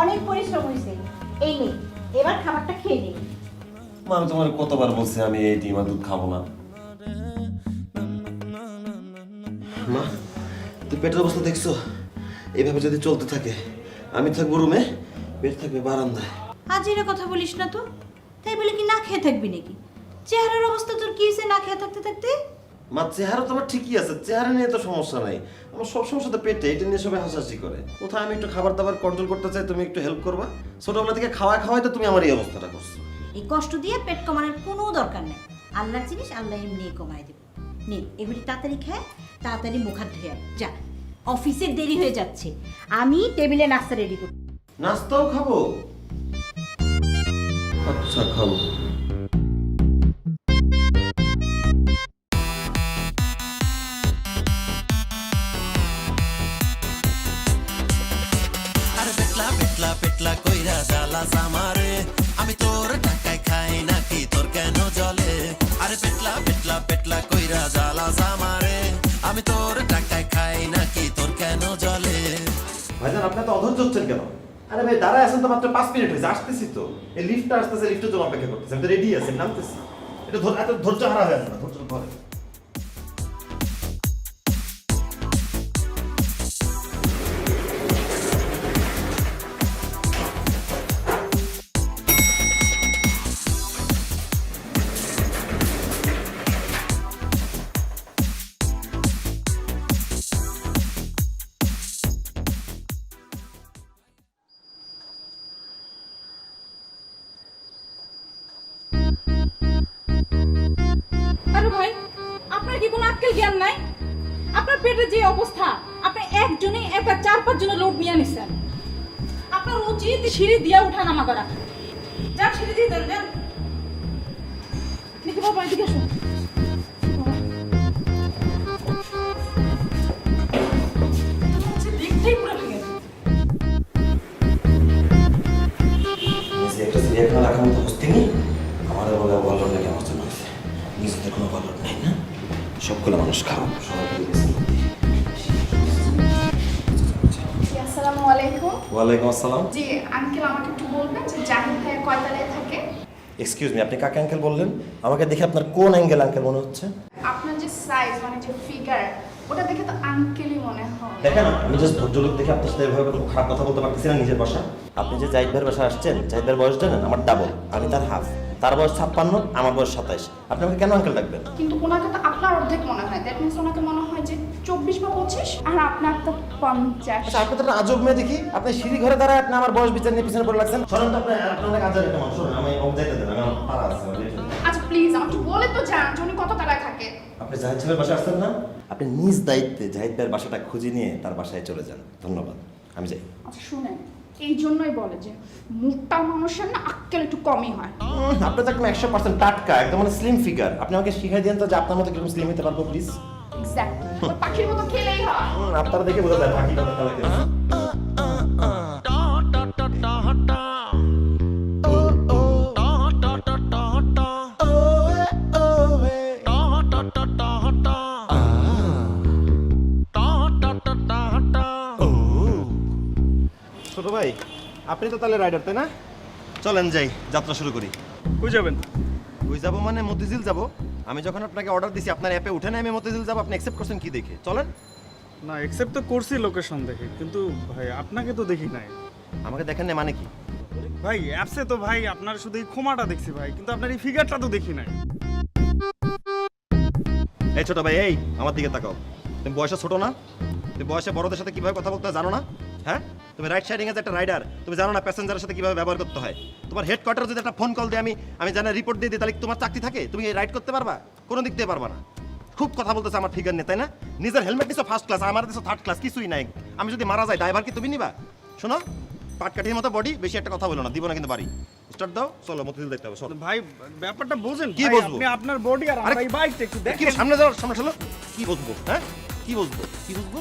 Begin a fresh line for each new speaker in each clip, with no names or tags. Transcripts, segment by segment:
অনেক পরিশ্রম হয়েছে। এই নে, এবার খাবারটা খেয়ে নে।
আমি তোমার কতবার বলছি আমি এই ডিম আর দুধ খাবো না। মা, তুই পেটের অবস্থা দেখছো? এইভাবে যদি চলতে থাকে আমি থাকবো রুমে, পেট থাকবে বারান্দায়।
আজ এর কথা বলিস না তো। তাই বলে কি না খেয়ে থাকবি নাকি? চেহারার অবস্থা তোর কি হয়েছে না খেয়ে থাকতে থাকতে?
মা, চেহারা তোমার ঠিকই আছে, চেহারা নিয়ে তো সমস্যা নাই। আমার সব সমস্যা তো পেটে, এটা নিয়ে সবাই হাসাহাসি করে। কোথায় আমি একটু খাবার দাবার কন্ট্রোল করতে চাই, তুমি একটু হেল্প করবা। ছোটবেলা থেকে খাওয়াই তো তুমি আমার এই অবস্থাটা করছো।
এই কষ্ট দিয়ে পেট কমানোর কোনো দরকার নেই। আল্লাহর জিনিস আল্লাহ এমনি কমায় দেবে। নে, এগুলি তাড়াতাড়ি খায়, তাড়াতাড়ি মুখ হাত ধুয়ে আয়। যা, অফিসের দেরি হয়ে যাচ্ছে। আমি টেবিলে নাস্তা রেডি করি।
নাস্তাও খাবো? আচ্ছা, খাবো।
পেটলা কইরা জ্বালাস আমারে, আমি তোর টাকায় খাই নাকি তোর কেন জলে? আরে পেটলা কইরা জ্বালাস আমারে, আমি তোর টাকায় খাই নাকি তোর কেন জলে?
ভাইজান, আপনি তো অধৈর্য হচ্ছেন কেন? আরে ভাই, দাঁড়ায় আছেন তো মাত্র 5 মিনিট হয়েছে, আসতেছি তো। এই লিফটটা আসতেছে, লিফটের জন্য অপেক্ষা করতেছি। আমি তো রেডি আছি, নামতেছি। এটা এত ধৈর্য হারা হয়ে না, ধৈর্য ধরে।
আরে ভাই, আপনার কি কোনো আক্কেল জ্ঞান নাই? আপনার পেটের যে অবস্থা, আপনি একজনই একা 4-5 জনের লোড নিয়ে নিছেন। আপনার উচিত সিঁড়ি দিয়ে উঠা নামা করা। যান, সিঁড়ি দিয়ে দেন, যান। দেখি বাবা, এদিকে আসুন। দেখতেই পুরো ভেঙে গেছে।
নিজে একটা সিরিয়াল খেলা রাখার মতো হস্তি নেই। আমাদের বলে বললাম নাকি আমার জন্য হয়েছে। নিজেদের কোনো বললাম নাই না? সবগুলো মানুষ খারাপ, সবাই
আসসালামু আলাইকুম।
ওয়ালাইকুম আসসালাম।
জি আঙ্কেল, আমাকে একটু বলবেন যে জাহিদ ভাইয়া কয়তলায় থাকে?
এক্সকিউজ মি, আপনি কাকে আঙ্কেল বললেন? আমাকে দেখে আপনার কোন অ্যাঙ্গেল আঙ্কেল মনে হচ্ছে?
আপনার যে সাইজ মানে যে ফিগার, ওটা দেখে তো আঙ্কেলই মনে হয়।
দেখেন, আমি জাস্ট ভদ্রলোক দেখে আপনার সাথে এভাবে কোনো খারাপ কথা বলতে পারতেছি না নিজের বাসা। আপনি যে জাহিদ ভাইয়ের বাসায় আসছেন, জাহিদ ভাইয়ের বয়স জানেন? আমার ডাবল, আমি তার হাফ। তার বয়স 56, আমার বয়স 27। আপনি আমাকে কেন আঙ্কেল ডাকবেন?
কিন্তু ওনাকে তো আপনার অর্ধেক মনে হয়। দ্যাট মিনস ওনাকে মনে হয় যে 24 বা 25, আর আপনার তো 50।
আচ্ছা, আপনি তো একটা আজব মেয়ে দেখি। আপনি সিঁড়ি ঘরে দাঁড়ায় আপনি আমার বয়স বিচার নিয়ে পিছনে পড়ে লাগছেন। শোনেন তো, আপনার অনেক আজব একটা মানুষ। শোনেন, আমি যাইতে দেন, আমি আমার পাড়া আছে।
আচ্ছা প্লিজ আমাকে বলে তো যান যে উনি কত তলায় থাকে।
আপনি জাহিদ সাহেবের বাসায় আসছেন না? আপনি নিজ দায়িত্বে জাহিদ ভাইয়ের বাসাটা খুঁজে নিয়ে তার বাসায় চলে যান। ধন্যবাদ, আমি যাই।
আচ্ছা শুনেন, এই জন্যই বলে যে মোটা মানুষের না আক্কেল একটু কমই হয়।
আপনি তো একদম 100% টাটকা, একদম মানে স্লিম ফিগার। আপনি আমাকে শিখাই দেন তো যে আপনার মতো কিরকম স্লিম হতে পারবো, প্লিজ।
এক্স্যাক্টলি, পাখির মতো খেলেই হয়।
আপনারা দেখে বোঝা যায় পাখি কথা লাগে। ছোট ভাই, আপনি তো তাহলে রাইডার, তাই না? চলেন যাই, যাত্রা শুরু করি।
কই যাবেন?
কই যাবো মানে মতিঝিল যাবো। আমি যখন আপনাকে অর্ডার দিছি আপনার অ্যাপে উঠে না আমি মতিঝিল যাবো, আপনি অ্যাকসেপ্ট করছেন কি দেখে? চলেন।
না, অ্যাকসেপ্ট তো করছি লোকেশন দেখে, কিন্তু ভাই আপনাকে তো দেখি নাই।
আমাকে দেখেন না মানে কি?
ভাই অ্যাপসে তো ভাই আপনার শুধু এই খোমাটা দেখছি ভাই, কিন্তু আপনার এই ফিগারটা তো দেখি নাই।
এই ছোট ভাই, এই আমার দিকে তাকাও। তুমি বয়সে ছোট না? তুমি বয়সে বড়দের সাথে কিভাবে কথা বলতে হয় জানো না? হ্যাঁ, তুমি রাইট সাইডিং এর একটা রাইডার, তুমি জানো না প্যাসেঞ্জারের সাথে কিভাবে ব্যবহার করতে হয়? তোমার হেডকোয়ার্টার যদি একটা ফোন কল দিয়ে আমি জানা রিপোর্ট দিয়ে দিই, তাহলে তোমার চাকরি থাকে? তুমি এই রাইড করতে পারবা? কোনো দিক দিয়ে পারবা না। খুব কথা বলতেছে আমার ফিগার নিয়ে, তাই না? নিজের হেলমেট দিছো ফার্স্ট ক্লাস, আমার দিছো থার্ড ক্লাস, কিছুই নাই। আমি যদি মারা যাই ড্রাইভার কি তুমি নিবা? শোনো, পাটকাঠির মতো বডি, বেশি একটা কথা বলো না, দিব না কিন্তু বাড়ি। স্টার্ট দাও, চলো মতিঝিল দেখতে হবে। চলো
ভাই ব্যাপারটা বোঝেন
কি
ভাই,
বুঝবো?
আপনি আপনার বডি আর আমার এই বাইকটা একটু
কি
দেখেন।
সামনে যাও, সামনে চলো। কি বুঝবো? হ্যাঁ, কি বুঝবো? কি বুঝবো?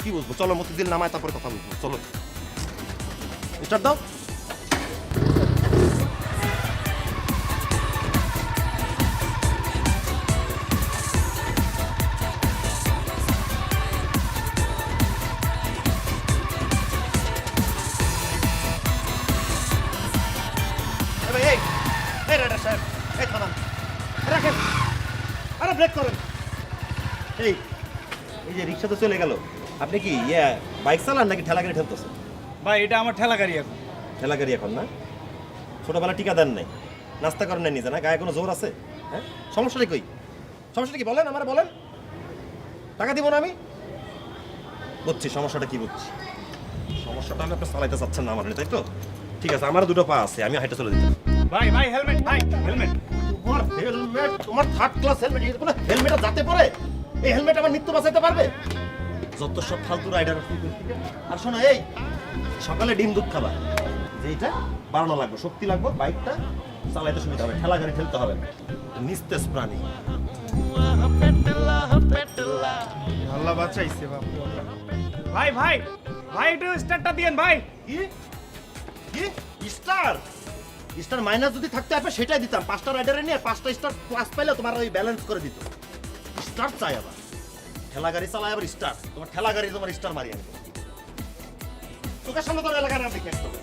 কি বুঝবো? চলো মতিঝিল নামায় তারপরে কথা বুঝবো। চলো। স্টার্ট দাও। ব্রেক করেন। এই যে রিক্সা তো চলে গেল, আপনি কি বাইক চালান নাকি ঠেলা গাড়ি ঠেলতেছেন?
ভাই এটা আমার ঠেলা গাড়ি এখন।
ঠেলা গাড়ি এখন না? ছোটবেলা টিকা দেন নাই, নাস্তা করেন নাই নিজে, না গায়ে কোনো জোর আছে? হ্যাঁ, সমস্যাটা কই? সমস্যাটা কি বলেন, আমার বলেন। টাকা দিব না আমি? বুঝছি সমস্যাটা কি, বুঝছি সমস্যাটা আমি আপনি চালাইতে চাচ্ছেন না আমার, তাই তো? ঠিক আছে, আমার দুটো পা আছে, আমি হাইটে চলে দিতে।
ভাই ভাই হেলমেট, ভাই হেলমেট।
তোমার হেলমেট, তোমার থার্ড ক্লাস হেলমেট, এই কোনো হেলমেটে যাতে পড়ে? এই হেলমেট আমার মৃত্যু বাঁচাইতে পারবে? যত সব ফালতু রাইডার। আর শোনো, এই সকালে ডিম দুধ খাবা, যেটা বাড়ানো লাগবে, শক্তি লাগবে, বাইকটা চালাইতে সুবিধা হবে, ঠেলা গাড়ি ঠেলতে হবে না। নিস্তেজ প্রাণী।
আল্লাহ বাঁচাইছে বাপ। ভাই ভাই ভাই একটু স্টার্টটা দিয়েন ভাই।
কি কি স্টার? স্টার মাইনাস যদি থাকতে আপনি সেটাই দিতাম। 5টা রাইডারে নিয়ে 5টা স্টার প্লাস পাইলে তোমার ওই ব্যালেন্স করে দিত। স্টার চাই আবার, ঠেলা গাড়ি চালায় আবার স্টার। তোমার ঠেলা গাড়ি তোমার স্টার মারি আমি তোকে সামনে তোর এলাকার নাম দেখে আসতে হবে।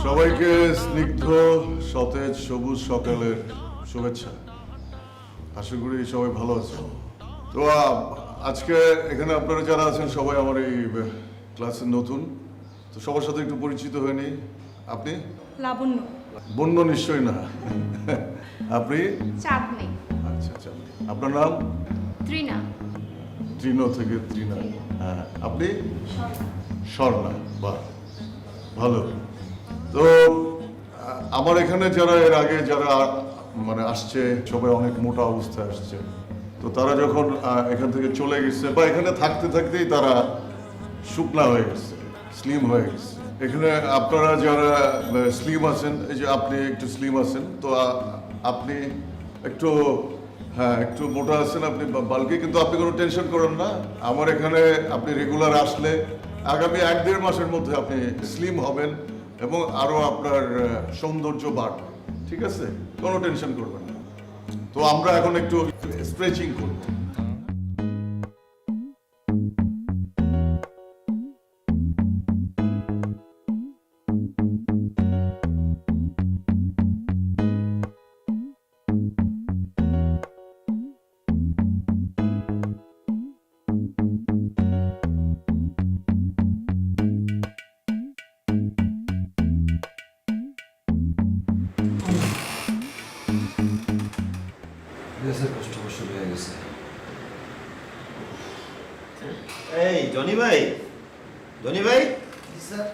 সবাইকে স্নিগ্ধ সতেজ সবুজ সকালের শুভেচ্ছা। আশা করি সবাই ভালো আছেন। তো আজকে এখানে আপনারা যারা আছেন সবাই আমার এই ক্লাসের নতুন, তো সবার সাথে একটু পরিচিত হয়ে নিই। আপনি?
লাবণ্য।
বন্য নিশ্চয়ই না। আপনি?
চাঁদনি।
আচ্ছা আচ্ছা, আপনার নাম?
ত্রিনা।
তৃণ থেকে তৃণা। হ্যাঁ, আপনি? স্বর্ণা। বাহ, ভালো। তো আমার এখানে যারা এর আগে যারা মানে আসছে সবাই অনেক মোটা অবস্থায় আসছে, তো তারা যখন এখান থেকে চলে গেছে বা এখানে থাকতে থাকতেই তারা শুকনা হয়ে গেছে, স্লিম হয়ে গেছে। এখানে আপনারা যারা স্লিম আছেন, এই যে আপনি একটু স্লিম আছেন, তো আপনি একটু হ্যাঁ একটু মোটা আছেন, আপনি বালকি, কিন্তু আপনি কোনো টেনশন করেন না। আমার এখানে আপনি রেগুলার আসলে আগামী 1-1.5 মাসের মধ্যে আপনি স্লিম হবেন এবং আরো আপনার সৌন্দর্য বাড়বে। ঠিক আছে, কোনো টেনশন করবেন না। তো আমরা এখন একটু স্ট্রেচিং করব।
এই জনি ভাই, জনি ভাই স্যার,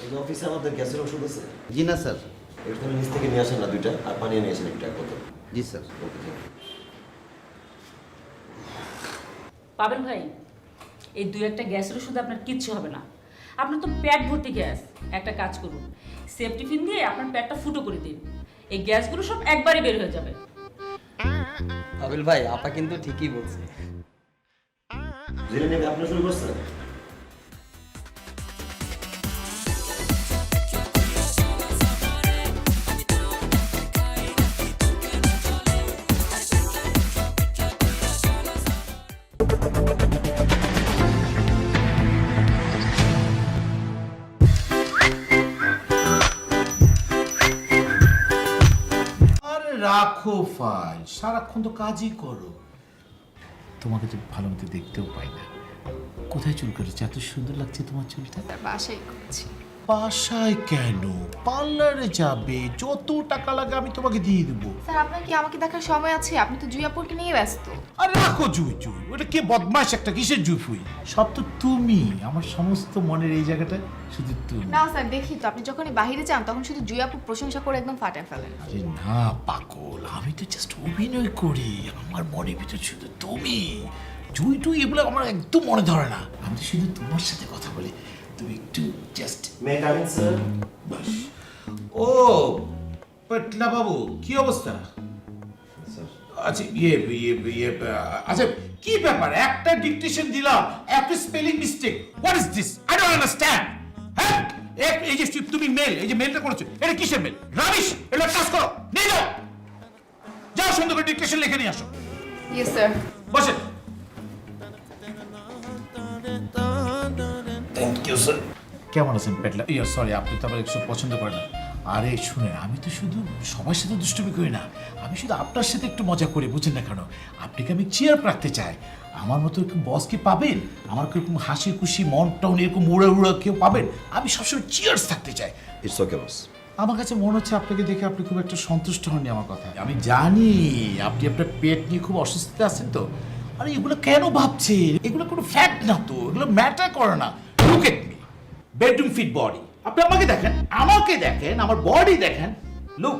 এই অফিসে আমাদের গ্যাসের ওষুধ আছে?
জি না স্যার।
এটা তুমি নিচ থেকে নিয়ে আসেন না 2টা, আর পানি নিয়ে আসেন একটা বোতল।
জি স্যার।
পাবেন ভাই, এই 2-1টা গ্যাসের ওষুধ আপনার কিচ্ছু হবে না। আপনার তো পেট ভর্তি গ্যাস। একটা কাজ করুন, সেফটি পিন দিয়ে আপনার পেটটা ফুটো করে দিন, এই গ্যাসগুলো সব একবারই বের হয়ে যাবে।
আবিল ভাই, আপা কিন্তু ঠিকই বলছে।
জেনে নেবে আপনি শুরু করছেন।
আরে রাখো ফাইল, সারাক্ষণ তো কাজই করো। তোমাকে তো ভালো মতো দেখতেও পাই না। কোথায় চুল করেছে? এত সুন্দর লাগছে তোমার চুলটা।
বাসায় করছি।
বাসায় কেন? পার্লারে যাবে, যত টাকা লাগে আমি তোমাকে দিয়ে দেবো।
স্যার, আপনার কি আমাকে দেখার সময় আছে? আপনি তো জুইয়াপুরকে নিয়ে ব্যস্ত।
আরে রাখো জুই জুই, ওটা কে বদমাশ একটা, কিসের জুই ফুই? সব তো তুমি, আমার সমস্ত মনের এই জায়গাটা শুধু তুমি।
না স্যার, দেখি তো আপনি যখনই বাইরে যান তখন শুধু জুইয়াপুর প্রশংসা করে একদম ফাটায় ফেলেন।
আরে না পাগল, আমি তো জাস্ট অভিনয় করি, আমার মনের ভিতর শুধু তুমি। জুই টুই এগুলো আমার একদম মনে ধরে না, আমি তো শুধু তোমার সাথে কথা বলি। তুমি একটু জাস্ট
মে কামিং স্যার?
বাস। ও পেটলা বাবু, কি অবস্থা? আচ্ছা আচ্ছা কি ব্যাপার একটা ডিকটেশন দিলাম একটা spelling mistake what is this I don't understand হ্যাঁ এই যে তুমি মেল এই যে মেলটা করেছো এটা কিসের মেল রাবিশ এটা কাজ করো নিয়ে যাও যাও সুন্দর করে ডিকটেশন লিখে নিয়ে আসো
ইয়েস স্যার।
বসেন থ্যাংক ইউ স্যার কেমন আছেন পেটলা সরি আপনি তো আবার একটু পছন্দ করেন না আরে শুনেন আমি তো শুধু সবার সাথে দুষ্টুমি করি না আমি শুধু আপনার সাথে একটু মজা করি বুঝেন না কেন আপনাকে আমি চেয়ার রাখতে চাই আমার মতো এরকম বস কি পাবেন আমার এরকম হাসি খুশি মন টাউন এরকম উড়া উড়া কেউ পাবেন আমি সবসময় চিয়ার্স থাকতে চাই
ইটস ওকে বস।
আমার কাছে মনে হচ্ছে আপনাকে দেখে আপনি খুব একটা সন্তুষ্ট হননি আমার কথা আমি জানি আপনি আপনার পেট নিয়ে খুব অসুস্থ আছেন তো আরে এগুলো কেন ভাবছেন এগুলো কোনো ফ্যাক্ট না তো এগুলো ম্যাটার করে না look at me bedroom fit body আপনি আমাকে দেখেন আমার বডি দেখেন look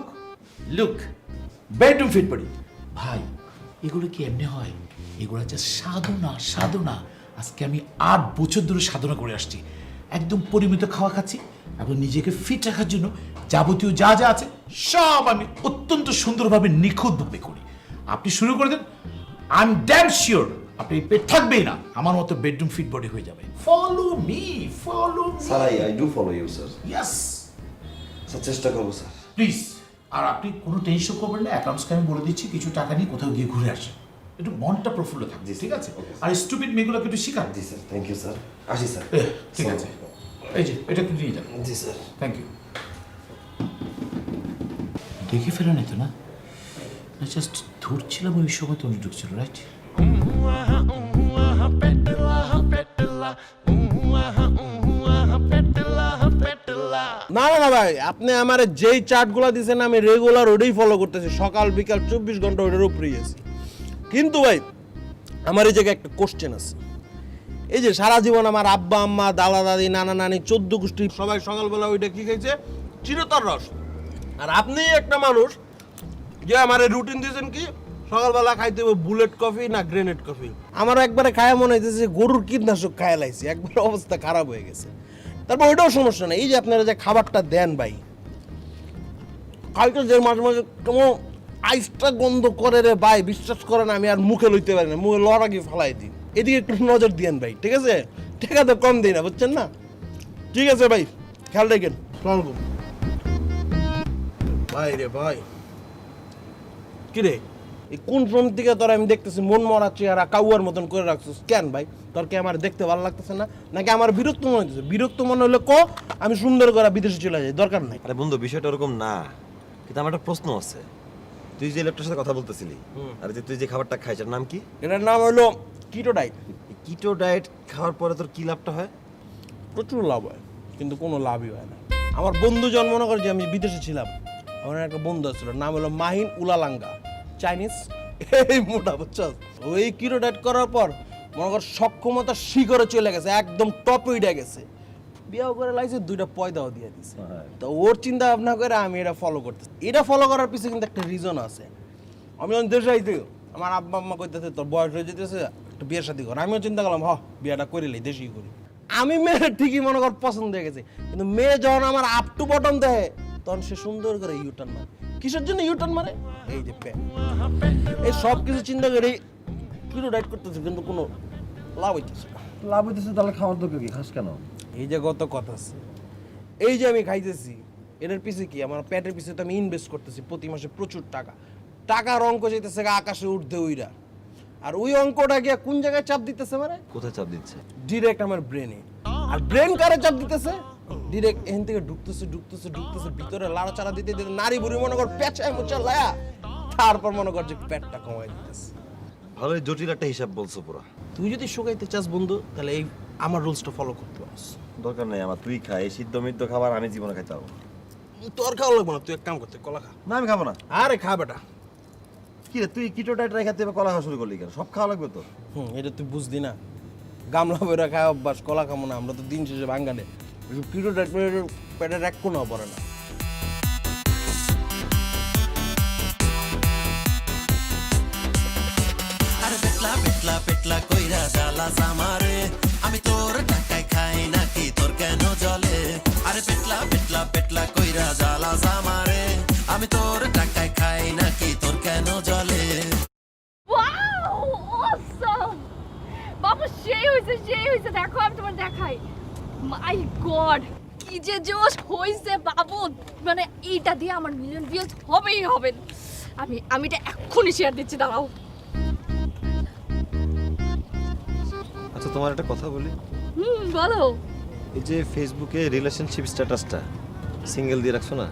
look bedroom fit body ভাই এগুলো কি এমনি হয় এগুলো হচ্ছে সাধনা আজকে আমি 8 বছর ধরে সাধনা করে আসছি একদম পরিমিত খাওয়া খাচ্ছি এবং নিজেকে ফিট রাখার জন্য যাবতীয় যা যা আছে সব আমি অত্যন্ত সুন্দরভাবে নিখুঁতভাবে করি আপনি শুরু করে দেন আই এম ড্যাম শিওর আপনি পেট থাকবেই না আমার মতো বেডরুম ফিট বডি হয়ে যাবে follow me
sir I do follow you sir.
Yes
sir চেষ্টা করবো স্যার।
প্লিজ আর আপনি কোনো টেনশন করবেন না অ্যাকাউন্টসকে আমি বলে দিচ্ছি কিছু টাকা নিয়ে কোথাও গিয়ে ঘুরে আসেন একটু মনটা প্রফুল্ল থাকবে ঠিক আছে আর স্টুপিড মেয়েগুলোকে একটু শিখান
জি স্যার থ্যাংক ইউ স্যার আসি স্যার।
ঠিক আছে এই যে এটা একটু নিয়ে যান
জি স্যার।
থ্যাংক ইউ দেখে ফেলেন তো না জাস্ট ধরছিলাম ওই সময় তুমি ঢুকছিল রাইট
না না না ভাই আপনি আমার যেই চার্টগুলো দিয়েছেন আমি রেগুলার ওটাই ফলো করতেছি সকাল বিকাল 24 ঘন্টা ওটার উপরেই আছি কিন্তু ভাই আমার এই জায়গায় একটা কোশ্চেন আছে এই যে সারা জীবন আমার আব্বা আম্মা দাদা দাদি নানা নানি 14 গোষ্ঠী সবাই সকালবেলা ওইটা কি খাইছে চিরতর রস আর আপনি একটা মানুষ যে আমার রুটিন দিয়েছেন কি সকালবেলা খাইতে হবে বুলেট কফি না গ্রেনেড কফি আমার একবারে খায়া মনে হইতেছে যে গরুর কীটনাশক খায়া লাইছি একবার অবস্থা খারাপ হয়ে গেছে তারপর ওইটাও সমস্যা নেই এই যে আপনারা যে খাবারটা দেন ভাই কালকে যে মাঝে মাঝে কেমন আইসটা গন্ধ করে রে ভাই বিশ্বাস করেন আমি আর মুখে লইতে পারি না মুখে লড়া গিয়ে ফালাই দিই এদিকে একটু নজর দিয়েন ভাই ঠিক আছে টাকা তো কম দিই না বুঝছেন না ঠিক আছে ভাই খেয়াল রাখেন সালামালাইকুম ভাই রে ভাই কি রে এই কোন ফ্রম থেকে তোর আমি দেখতেছি মন মরা চেহারা কাউয়ার মতন করে রাখছিস কেন ভাই তোর কি আমার দেখতে ভালো লাগতেছে না নাকি আমার বিরক্ত মনে হচ্ছে বিরক্ত মনে হলে ক আমি সুন্দর করে বিদেশে চলে যাই দরকার নাই
আরে বন্ধু বিষয়টা ওরকম না কিন্তু আমার একটা প্রশ্ন আছে তুই যে ল্যাপটপের সাথে কথা বলতেছিলি আর যে তুই যে খাবারটা খাইছ এর নাম কি?
এটার নাম হলো কিটো ডায়েট
কিটো ডায়েট খাওয়ার পরে তোর কি লাভটা হয়?
প্রচুর লাভ হয় কিন্তু কোনো লাভই হয় না আমার বন্ধু জন্ম মনে করে যে আমি বিদেশে ছিলাম আমার একটা বন্ধু ছিল নাম হলো মাহিন উলালাঙ্গা চাইনিজ এই মোটা বুঝছো ওই কিটো ডায়েট করার পর মনে কর সক্ষমতা শিখরে চলে গেছে একদম টপে উঠে গেছে বিয়াও করে লাইছে 2টা পয়দাও দিয়ে দিছে তো ওর চিন্তা ভাবনা করে আমি এটা ফলো করতেছি এটা ফলো করার পিছনে কিন্তু একটা রিজন আছে আমি যখন দেশে আইতে আমার আব্বা আম্মা কইতেছে তোর বয়স হয়ে যেতেছে একটা বিয়ের শাদী কর আমিও চিন্তা করলাম বিয়েটা করে লাই দেশেই করি আমি মেয়ে ঠিকই মনে কর পছন্দ হয়ে গেছে কিন্তু মেয়ে যখন আমার আপ টু বটম দেয় তখন সে সুন্দর করে ইউটার্ন মারে কিসের জন্য ইউটার্ন মারে এই যে এই সব কিছু চিন্তা করে কিলো ডায়েট করতেছে কিন্তু কোনো লাভ হইতেছে না
লাভ হইতেছে তাহলে খাওয়ার দরকার কি খাস কেন?
এই যে গত কথা আছে এই যে আমি খাইতেছি এটার পিছে কি আমার পেটের পিছে তো আমি ইনভেস্ট করতেছি প্রতি মাসে প্রচুর টাকার অঙ্ক যেতেছে আকাশে উঠতে উইরা আর ওই অঙ্কটা গিয়ে কোন জায়গায় চাপ দিতেছে মানে
কোথায় চাপ দিচ্ছে?
ডিরেক্ট আমার ব্রেনে আর ব্রেন কারে চাপ দিতেছে ডিরেক্ট এখান থেকে ঢুকতেছে ভিতরে লাড়াচাড়া দিতে দিতে নারী বুড়ি মনে কর পেঁচায় মোচা লায়া তারপর মনে কর যে পেটটা কমাই দিতেছে
ভালোই জটিল একটা হিসাব বলছো পুরো
তুই যদি শুকাইতে চাস বন্ধু তাহলে এই আমার রুলসটা ফলো করতে পারস
দরকার নাই আমার তুই খা এই সিদ্ধ মিদ্ধ খাবার আমি জীবনে খাইতে পারবো
তোর খাওয়া লাগবে না তুই এক কাম করতে কলা খা
না আমি খাবো না
আরে খা বেটা
কি রে তুই কিটো ডায়েট রেখাতে কলা খাওয়া শুরু করলি কেন? সব খাওয়া লাগবে তো।
এটা তুই বুঝদি না গামলা বইরা খায় অভ্যাস কলা খাবো না আমরা তো দিন শেষে বাঙালি কিটো ডায়েট পেটের এক কোনো পড়ে না
আরে পেটলা পেটলা পেটলা কইরা জ্বালা আমারে আমি তোর টাকায় খাই নাকি তোর কেন জলে আরে পেটলা পেটলা পেটলা কইরা জ্বালা আমারে আমি তোর টাকায় খাই নাকি তোর কেন জলে
সেই হয়েছে দেখো আমি তোমার দেখাই মাই গড কি যে জোশ হয়েছে বাবু মানে এইটা দিয়ে আমার মিলিয়ন ভিউজ হবেই হবে আমি এটা এক্ষুনি শেয়ার দিচ্ছি দাঁড়াও
আচ্ছা তোমার একটা কথা বলি,
বলো
এই যে ফেসবুকে রিলেশনশিপ স্ট্যাটাসটা সিঙ্গেল দিয়ে রাখছো না,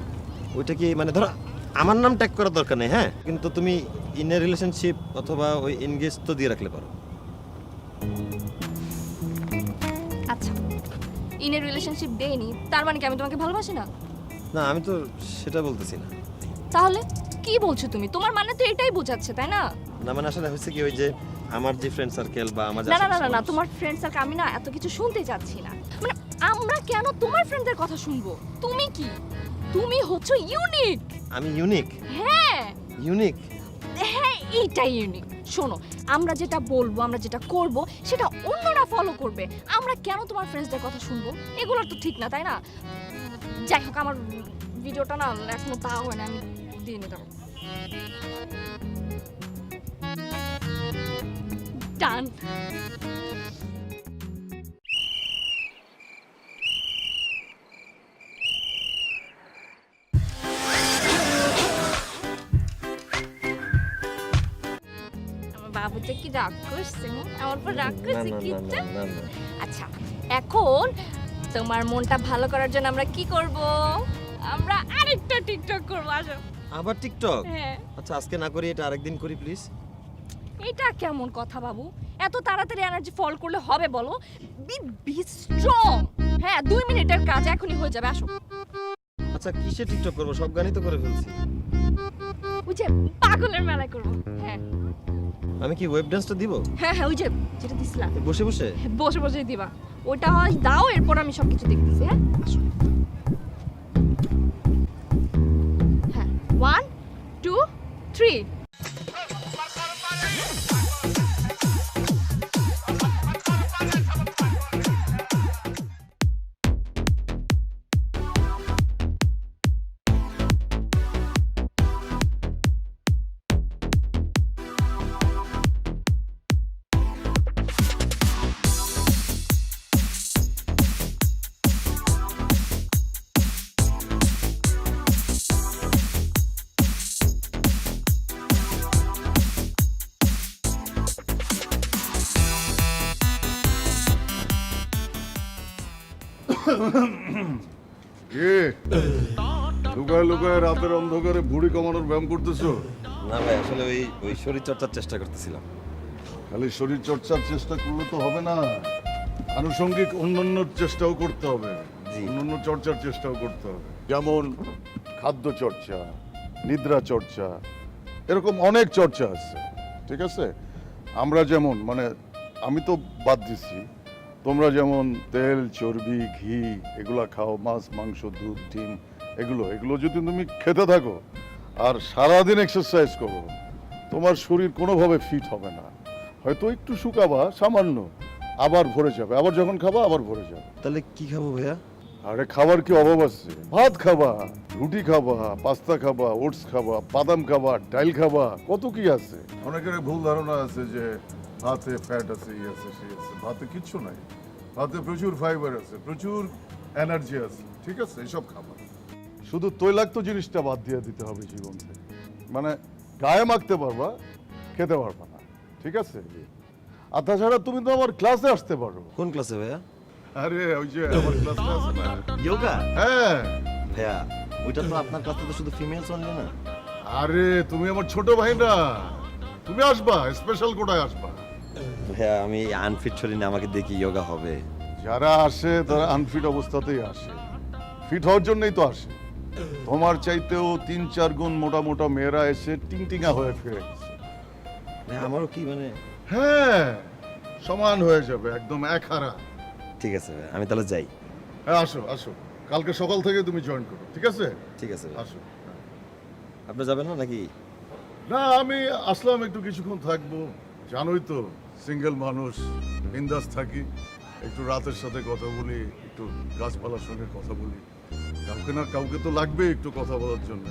ওইটা কি মানে ধরো আমার নাম ট্যাগ করার দরকার নেই, হ্যাঁ, কিন্তু তুমি ইন এ রিলেশনশিপ অথবা ওই এনগেজ তো দিয়ে রাখলে পারো।
আচ্ছা ইনের রিলেশনশিপ দেইনি তার মানে কি আমি তোমাকে ভালোবাসি না
না আমি তো সেটা বলতেছি না।
তাহলে কি বলছো তুমি তোমার মানে তো এটাই বোঝাচ্ছে তাই না
না মানে আসলে হচ্ছে কি ওই যে আমার যে ফ্রেন্ড সার্কেল বা আমার যে
না না না
আশেপাশের
না না
মানুষ-
তোমার ফ্রেন্ড সার্কেল আমি না এত কিছু শুনতে যাচ্ছি না মানে আমরা কেন তোমার ফ্রেন্ডদের কথা শুনবো তুমি কি তুমি হচ্ছে ইউনিক
আমি ইউনিক
হ্যাঁ
ইউনিক
হ্যাঁ এইটাই ইউনিক শোনো আমরা যেটা বলবো আমরা যেটা করব সেটা অন্যরা ফলো করবে আমরা কেন তোমার ফ্রেন্ডসদের কথা শুনবো এগুলো তো ঠিক না তাই না যাই হোক আমার ভিডিওটা না এখনো তা হয় না আমি দিয়ে নিতে পারবো ডান আমার বাবুটা কি রাগ করছে আমার পর রাগ করছে কিচ্ছু আচ্ছা এখন তোমার মনটা ভালো করার জন্য আমরা কি করব আমরা আরেকটা টিকটক করব আসো
আবার টিকটক?
হ্যাঁ
আচ্ছা আজকে না করি এটা আরেকদিন করি প্লিজ।
এটা কেমন কথা বাবু এত তাড়াতাড়ি এনার্জি ফল করলে হবে বলো বি স্ট্রং হ্যাঁ 2 মিনিটের কাজ এখনই হয়ে যাবে আসো
আচ্ছা কিসে টিকটক করবো, সব গানই তো করে ফেলছি।
ওই যে পাগলের মেলায় করব হ্যাঁ
আমি কি ওয়েব ডান্সটা দিব
হ্যাঁ হ্যাঁ ওই যে যেটা দিছিলা
বসে বসে?
বসে বসে দিবা ওটা হয় দাও এরপর আমি সবকিছু দেখতেছি হ্যাঁ আসো হ্যাঁ 1 2 3
কে লুকায় লুকায় রাতের অন্ধকারে ভুঁড়ি কমানোর ব্যায়াম করতেছো?
না ভাই আসলে ওই ওই শরীর চর্চার চেষ্টা করতেছিলাম।
খালি শরীর চর্চার চেষ্টা করলে তো হবে না, আনুষঙ্গিক অন্যান্য চেষ্টাও করতে হবে,
জি।
অন্যান্য চর্চার চেষ্টাও করতে হবে, যেমন খাদ্য চর্চা, নিদ্রা চর্চা, এরকম অনেক চর্চা আছে। ঠিক আছে, আমরা যেমন মানে আমি তো বাদ দিচ্ছি, তোমরা যেমন তেল চর্বি ঘি এগুলা খাও, মাছ মাংস দুধ ডিম এগুলো যদি তুমি খেতে থাকো আর সারাদিন এক্সারসাইজ করো, তোমার শরীর কোনোভাবে ফিট হবে না। হয়তো একটু শুকাবা সামান্য, আবার ভরে যাবে, আবার যখন খাবা আবার ভরে যাবে।
তাহলে কি খাবো ভাইয়া?
আরে খাবার কি অভাব আছে? ভাত খাবা, রুটি খাবা, পাস্তা খাবা, ওটস খাবা, বাদাম খাবা, ডাল খাবা, কত কি আছে। অনেকের ভুল ধারণা আছে যে ভাতে ফ্যাট আছে, এই আছে সেই আছে। ভাতে কিচ্ছু নাই, ভাতে প্রচুর ফাইবার আছে, প্রচুর এনার্জি আছে। ঠিক আছে, এসব খাবা। শুধু তৈলাক্ত জিনিসটা বাদ দিয়ে দিতে হবে জীবন থেকে। মানে গায়ে মাখতে পারবা, খেতে পারবা না। ঠিক আছে, আর তাছাড়া তুমি তো আমার ক্লাসে আসতে পারো।
কোন ক্লাসে ভাইয়া?
আরে ওই যে আমার ক্লাসে আছে না,
যোগা?
হ্যাঁ।
ভাইয়া ওইটা তো আপনার ক্লাসে তো শুধু ফিমেলস অনলি না।
আরে তুমি আমার ছোট ভাই না, তুমি আসবা, স্পেশাল কোটায় আসবা।
ভাইয়া আমি আনফিট শরীর নিয়ে আমাকে দেখি যোগা হবে?
যারা আসে তারা আনফিট অবস্থাতেই আসে, ফিট হওয়ার জন্যই তো আসে। তোমার চাইতেও 3-4 গুণ মোটা মোটা মেয়েরা এসে টিংটিঙা হয়ে ফিরে গেছে।
ভাইয়া আমারও কি মানে?
হ্যাঁ, সমান হয়ে যাবে, একদম এক হারা।
ঠিক আছে ভাইয়া আমি তাহলে যাই।
হ্যাঁ আসো আসো, কালকে সকাল থেকে তুমি জয়েন করো। ঠিক আছে,
ঠিক আছে ভাইয়া।
আসো।
আপনি যাবেন না নাকি?
না আমি আসলাম, একটু কিছুক্ষণ থাকবো। জানোই তো সিঙ্গেল মানুষ, বিন্দাস থাকি, একটু রাতের সাথে কথা বলি, একটু গাছপালার সঙ্গে কথা বলি। কাউকে না কাউকে তো লাগবে একটু কথা বলার জন্য,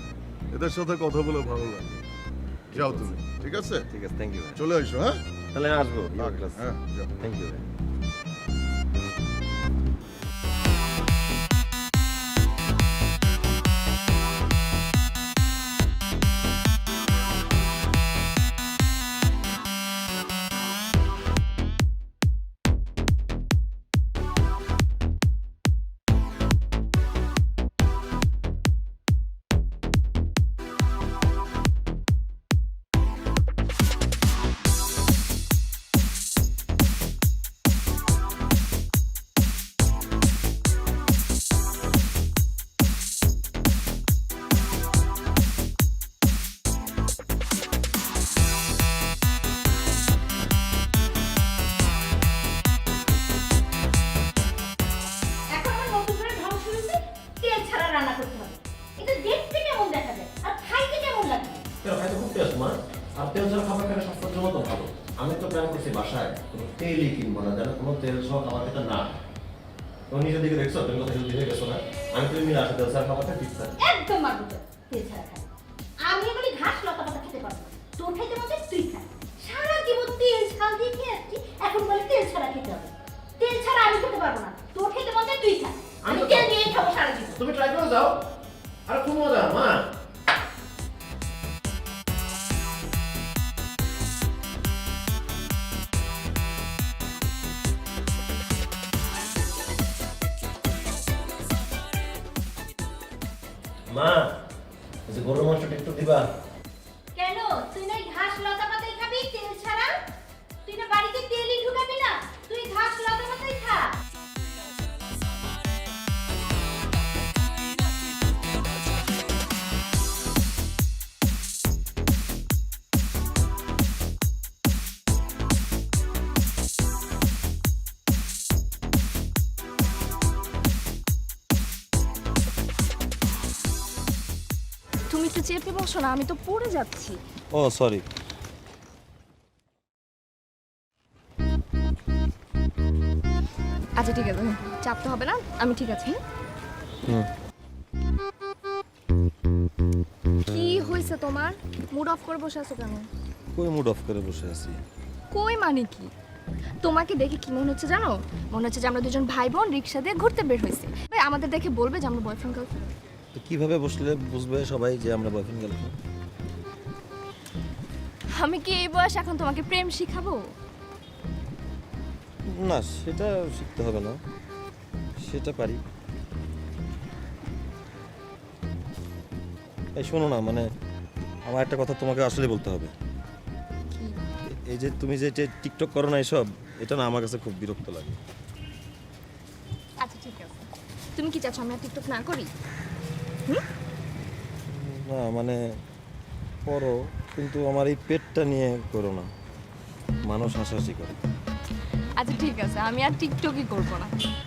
এদের সাথে কথা বলে ভালো লাগে। যাও তুমি, ঠিক আছে?
ঠিক আছে, থ্যাংক ইউ।
চলে আসো। হ্যাঁ
তাহলে আমি আসবো
হ্যাঁ যাও।
থ্যাংক ইউ
এখন আমার নতুন করে ভাব শুরু হয়েছে, তেল ছাড়া রান্না করতে হবে। এটা দেখতে কেমন দেখা যায় আর খাইতে কেমন লাগে?
খাইতে খুব টেস্ট মা আর তেল ছাড়া খাবার খেলে স্বাস্থ্যের জন্য তো ভালো আমি তো প্ল্যান করছি বাসায় কোনো তেলই কিনবো না যেন কোনো তেল সহ খাবার খেতে না তুমি নিজের দিকে দেখছো তুমি কথা হেলদি হয়ে গেছো না আমি তুমি মিলে আসে তেল ছাড়া খাবারটা ঠিক থাকে
একদম মারবো তো, তেল ছাড়া খাই। আমি এগুলি ঘাস লতা পাতা খেতে পারবো না। তোর খাইতে মধ্যে তুই খা। সারা জীবন তেল ঝাল দিয়ে খেয়ে আসছি, এখন বলে তেল ছাড়া খেতে হবে। তেল ছাড়া আমি খেতে পারবো না। তোর খাইতে মধ্যে তুই খা। আমি তেল দিয়েই খাবো সারা জীবন।
তুমি ট্রাই করে যাও আর খুব মজা মা মা এই যে গরুর মাংসটা একটু দিবা
কেন? তুই না ঘাস লতা পাতাই খাবি তেল ছাড়া? তুই না বাড়িতে তেলই ঢুকাবি না? তুই ঘাস লতা পাতাই খা।
তুমি একটু চেপে বসো না, আমি তো পড়ে যাচ্ছি।
ও সরি
আচ্ছা ঠিক আছে, চাপতে হবে না, আমি ঠিক আছি।
হুম
কি হয়েছে তোমার? মুড অফ করে বসে আছো কেন?
কই মুড অফ করে বসে আছি
কই মানে কি? তোমাকে দেখে কি মনে হচ্ছে জানো? মনে হচ্ছে যে আমরা দুজন ভাই বোন রিক্সা দিয়ে ঘুরতে বের হয়েছি। ভাই আমাদের দেখে বলবে যে আমরা বয়ফ্রেন্ড গার্লফ্রেন্ড।
তো কিভাবে বসলে বুঝবে সবাই যে আমরা বয়ফ্রেন্ড গার্লফ্রেন্ড
আমি কি এই বয়স এখন তোমাকে প্রেম শিখাবো?
না সেটা শিখতে হবে না সেটা পারি এই শোনো না মানে আমার একটা কথা তোমাকে আসলে বলতে হবে
কি?
এই যে তুমি যে টিকটক করো না এসব এটা না আমার কাছে খুব বিরক্ত লাগে
আচ্ছা ঠিক আছে, তুমি কি চাচ্ছ আমি আর টিকটক না করি?
না মানে করো কিন্তু আমার এই পেটটা নিয়ে করো না মানুষ হাসাহাসি করে
আচ্ছা ঠিক আছে, আমি আর টিকটকই করবো না।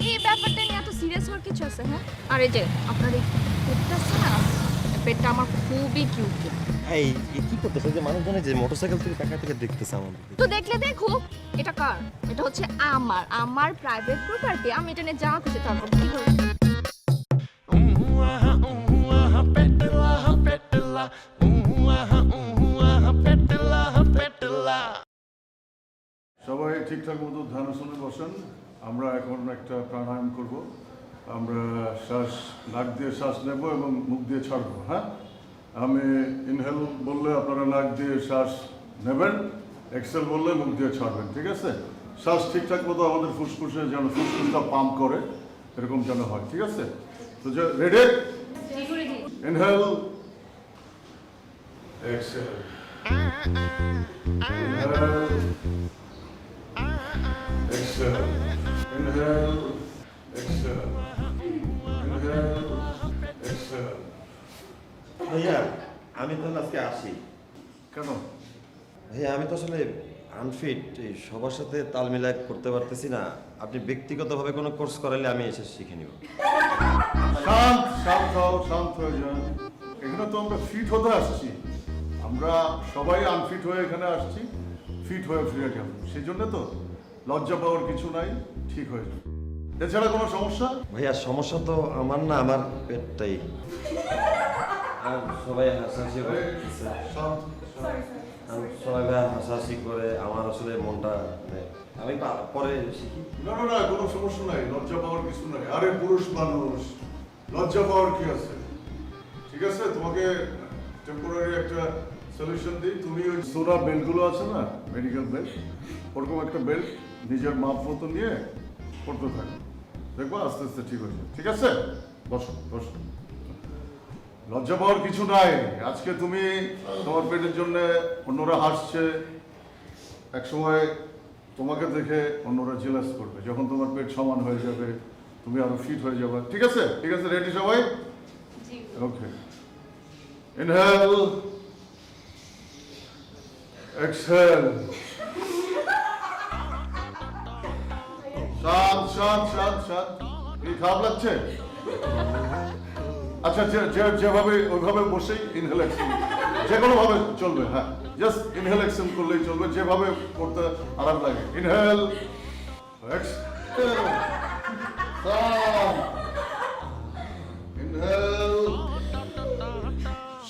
এই ব্যাপারটা নিয়ে এত সিরিয়াস হওয়ার কিছু আছে? হ্যাঁ, আর এই যে আপনার এই পেটটা আছে না, এই পেটটা আমার খুবই কিউট।
এই কি করতেছে যে মানুষজনে যে মোটরসাইকেল থেকে টাকা থেকে দেখতেছে আমাদের
তো দেখলে দেখুক, এটা কার? এটা হচ্ছে আমার প্রাইভেট প্রপার্টি। আমি এটা নিয়ে যা খুশি তা করবো। কি করবো?
সবাই ঠিকঠাক মতো ধ্যান শুনে বসেন আমরা এখন একটা প্রাণায়াম করব আমরা শ্বাস নাক দিয়ে শ্বাস নেব এবং মুখ দিয়ে ছাড়বো হ্যাঁ আমি ইনহেল বললে আপনারা নাক দিয়ে শ্বাস নেবেন এক্সেল বললে মুখ দিয়ে ছাড়বেন ঠিক আছে শ্বাস ঠিকঠাক মতো আমাদের ফুসফুসে যেন ফুসফুসটা পাম্প করে এরকম যেন হয় ঠিক আছে তো যে ready inhale exhale inhale exhale, inhale, exhale, inhale, exhale.
ভাইয়া আমি তাহলে আজকে আসি
কেন
ভাইয়া আমি তো আসলে আনফিট এই সবার সাথে তাল মিলাই করতে পারতেছি না আপনি ব্যক্তিগতভাবে কোনো কোর্স করালে আমি এসে শিখে নিব
শান্ত শান্ত হও শান্ত হয়ে যান এখানে তো আমরা ফিট হতে আসছি আমরা সবাই আনফিট হয়ে এখানে আসছি ফিট হয়ে ফিরে যাব সেই জন্য তো লজ্জা পাওয়ার কিছু নাই ঠিক হয়ে যাবে এছাড়া কোনো সমস্যা
ভাইয়া সমস্যা তো আমার না আমার পেটটাই আর সবাই হাসাহাসি করতেছে
শান্ত
সোনাগা হাসাহাসি করে আমার আসলে মনটা মানে আমি পরে শিখি।
না না না, কোনো সমস্যা নাই, লজ্জা পাওয়ার কিছু নাই। আরে পুরুষ মানুষ, লজ্জা পাওয়ার কি আছে? ঠিক আছে, তোমাকে টেম্পোরারি একটা সলিউশন দিই। তুমি ওই সোনা বেল্টগুলো আছে না, মেডিকেল বেল্ট, ওরকম একটা বেল্ট নিজের মাপ মতো নিয়ে পড়তে থাকো, দেখবো আস্তে আস্তে ঠিক হয়ে যাবে। ঠিক আছে, বসো বসো। লজ্জা পাওয়ার কিছু নাই। আজকে তুমি তোমার পেটের জন্য অন্যরা হাসছে, একসময় তোমাকে দেখে অন্যরা জেলাস করবে। যখন তোমার পেট সমান হয়ে যাবে, তুমি আরো ফিট হয়ে যাবে। ঠিক আছে, ঠিক আছে, রেডি সবাই? ওকে, ইনহেল, এক্সহেল। শান্ত শান্ত শান্ত শান্ত। কি খারাপ লাগছে? আচ্ছা, যেভাবে ওইভাবে বসেই ইনহেল এক্সহেল, যে কোনো ভাবে চলবে। হ্যাঁ, জাস্ট ইনহেল এক্সহেল করলেই চলবে, যেভাবে করতে আরাম লাগে। ইনহেল, এক্সহেল, ইনহেল,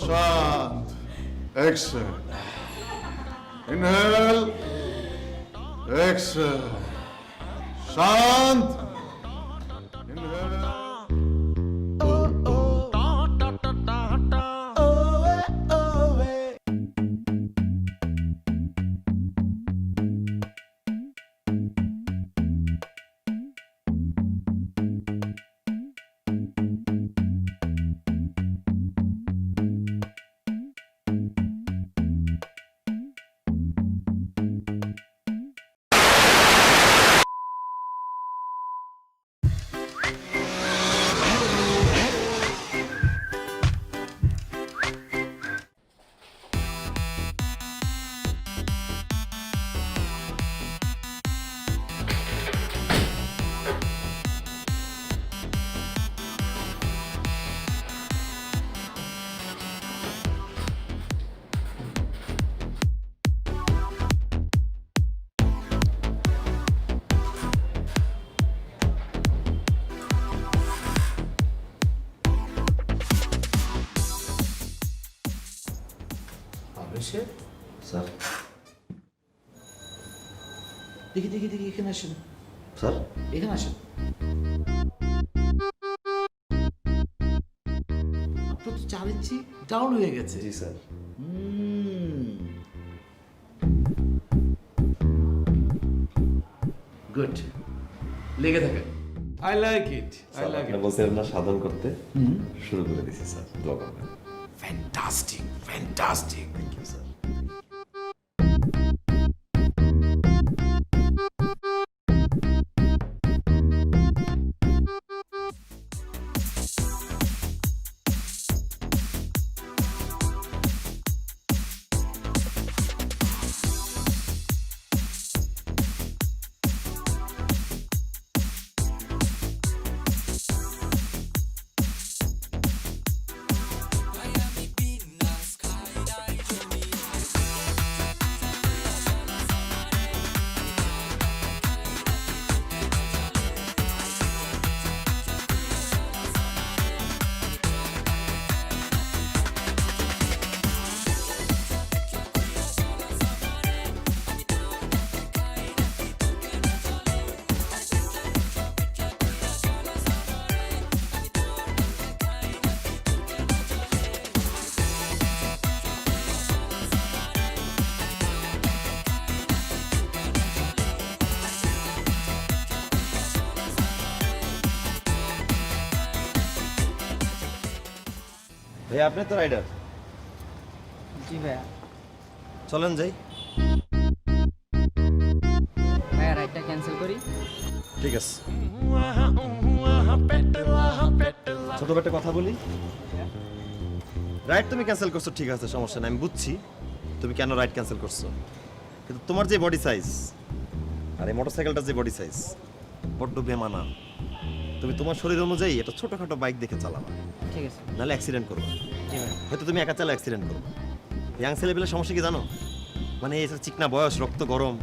শান্ত, এক্সহেল, ইনহেল, এক্সহেল, শান্ত, ইনহেল।
স্যার,
দেখি দেখি দেখি, এখানে আসেন,
স্যার
এখানে আসেন। আপনার তো 4 ইঞ্চি ডাউন হয়ে গেছে।
জি স্যার।
গুড, লেগে থাকেন। I like it, I like it.
বলছিলেন না সাধন করতে, শুরু করে দিছি স্যার, দোয়া করবেন।
Fantastic, fantastic.
Thank you sir. ভাই আপনি তো রাইডার,
জি ভাইয়া।
চলেন যাই।
ভাইয়া রাইডটা ক্যান্সেল করি।
ঠিক আছে, ছোট একটা কথা বলি। রাইড তুমি ক্যান্সেল করছো, ঠিক আছে, সমস্যা নাই, আমি বুঝছি তুমি কেন রাইড ক্যান্সেল করছো। কিন্তু তোমার যে বডি সাইজ আর এই মোটরসাইকেলটার যে বডি সাইজ, বড্ড বেমানান। তুমি তোমার শরীর অনুযায়ী এটা ছোটখাটো বাইক দেখে চালাবা,
ঠিক আছে।
নাহলে অ্যাক্সিডেন্ট করবা।
জি ভাই।
হয়তো তুমি একা চালা অ্যাক্সিডেন্ট করবা। ইয়াং ছেলেপেলের সমস্যা কি জানো? মানে এই যে চিকনা বয়স, রক্ত গরম,